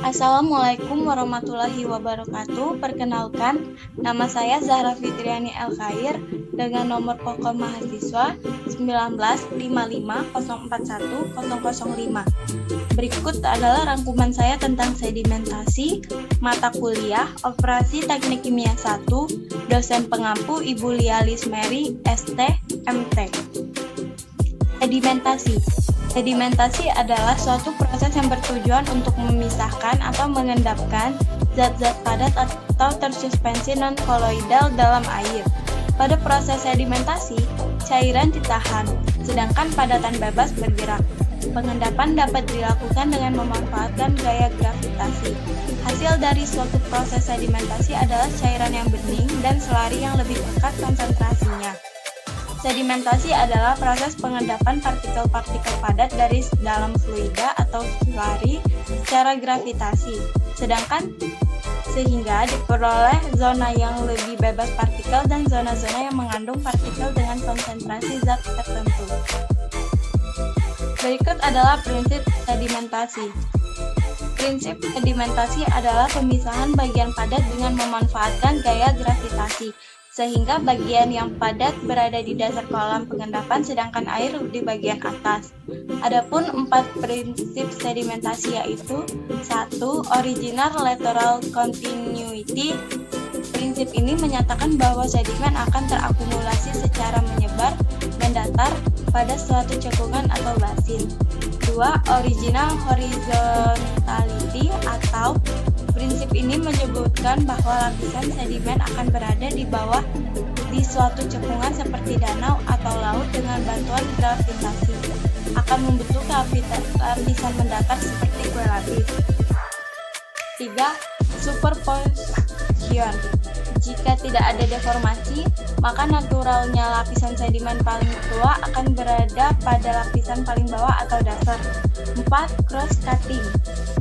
Assalamualaikum warahmatullahi wabarakatuh. Perkenalkan, nama saya Zahra Fitriani El-Khair dengan nomor pokok mahasiswa 19550410005. Berikut adalah rangkuman saya tentang sedimentasi, mata kuliah, Operasi Teknik Kimia 1, dosen pengampu Ibu Lia Lismeri, ST, MT. Sedimentasi adalah suatu proses yang bertujuan untuk memisahkan atau mengendapkan zat-zat padat atau tersuspensi non-koloidal dalam air. Pada proses sedimentasi, cairan ditahan, sedangkan padatan bebas bergerak. Pengendapan dapat dilakukan dengan memanfaatkan gaya gravitasi. Hasil dari suatu proses sedimentasi adalah cairan yang bening dan selari yang lebih pekat konsentrasinya. Sedimentasi adalah proses pengendapan partikel-partikel padat dari dalam fluida atau slurry secara gravitasi, sehingga diperoleh zona yang lebih bebas partikel dan zona-zona yang mengandung partikel dengan konsentrasi zat tertentu. Berikut adalah prinsip sedimentasi. Prinsip sedimentasi adalah pemisahan bagian padat dengan memanfaatkan gaya gravitasi, sehingga bagian yang padat berada di dasar kolam pengendapan sedangkan air di bagian atas. Adapun 4 prinsip sedimentasi yaitu 1. Original lateral continuity. Prinsip ini menyatakan bahwa sedimen akan terakumulasi secara menyebar mendatar pada suatu cekungan atau basin. 2. Original horizontality atau prinsip ini menyebutkan bahwa lapisan sedimen akan berada di bawah di suatu cekungan seperti danau atau laut dengan bantuan gravitasi akan membentuk lapisan mendatar seperti kue lapis. 3. Superposition. Jika tidak ada deformasi, maka naturalnya lapisan sedimen paling tua akan berada pada lapisan paling bawah atau dasar. 4. Cross-cutting.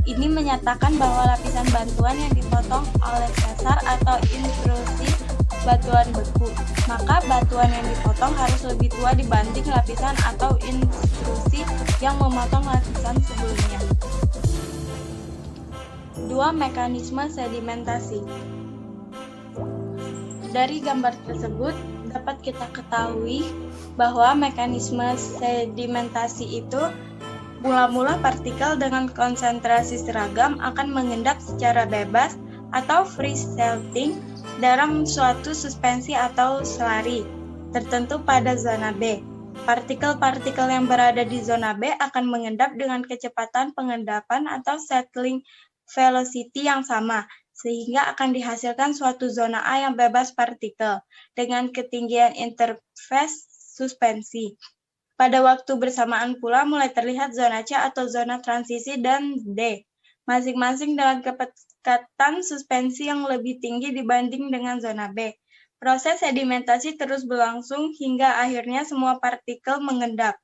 Ini menyatakan bahwa lapisan bantuan yang dipotong oleh sesar atau intrusi batuan beku, maka batuan yang dipotong harus lebih tua dibanding lapisan atau intrusi yang memotong lapisan sebelumnya. 2. Mekanisme sedimentasi. Dari gambar tersebut dapat kita ketahui bahwa mekanisme sedimentasi itu mula-mula partikel dengan konsentrasi seragam akan mengendap secara bebas atau free floating dalam suatu suspensi atau slurry tertentu pada zona B. Partikel-partikel yang berada di zona B akan mengendap dengan kecepatan pengendapan atau settling velocity yang sama, sehingga akan dihasilkan suatu zona A yang bebas partikel dengan ketinggian interface suspensi. Pada waktu bersamaan pula mulai terlihat zona C atau zona transisi dan D, masing-masing dengan kepekatan suspensi yang lebih tinggi dibanding dengan zona B. Proses sedimentasi terus berlangsung hingga akhirnya semua partikel mengendap,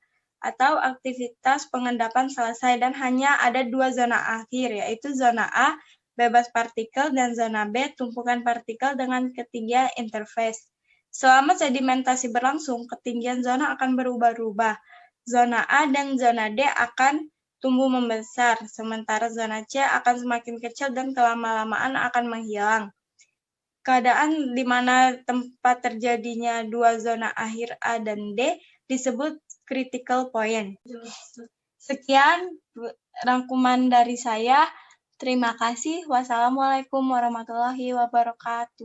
atau aktivitas pengendapan selesai dan hanya ada 2 zona akhir, yaitu zona A, bebas partikel, dan zona B, tumpukan partikel dengan ketinggian interface. Selama sedimentasi berlangsung, ketinggian zona akan berubah-ubah. Zona A dan zona D akan tumbuh membesar, sementara zona C akan semakin kecil dan kelama-lamaan akan menghilang. Keadaan di mana tempat terjadinya 2 zona akhir A dan D disebut critical point. Sekian rangkuman dari saya. Terima kasih. Wassalamualaikum warahmatullahi wabarakatuh.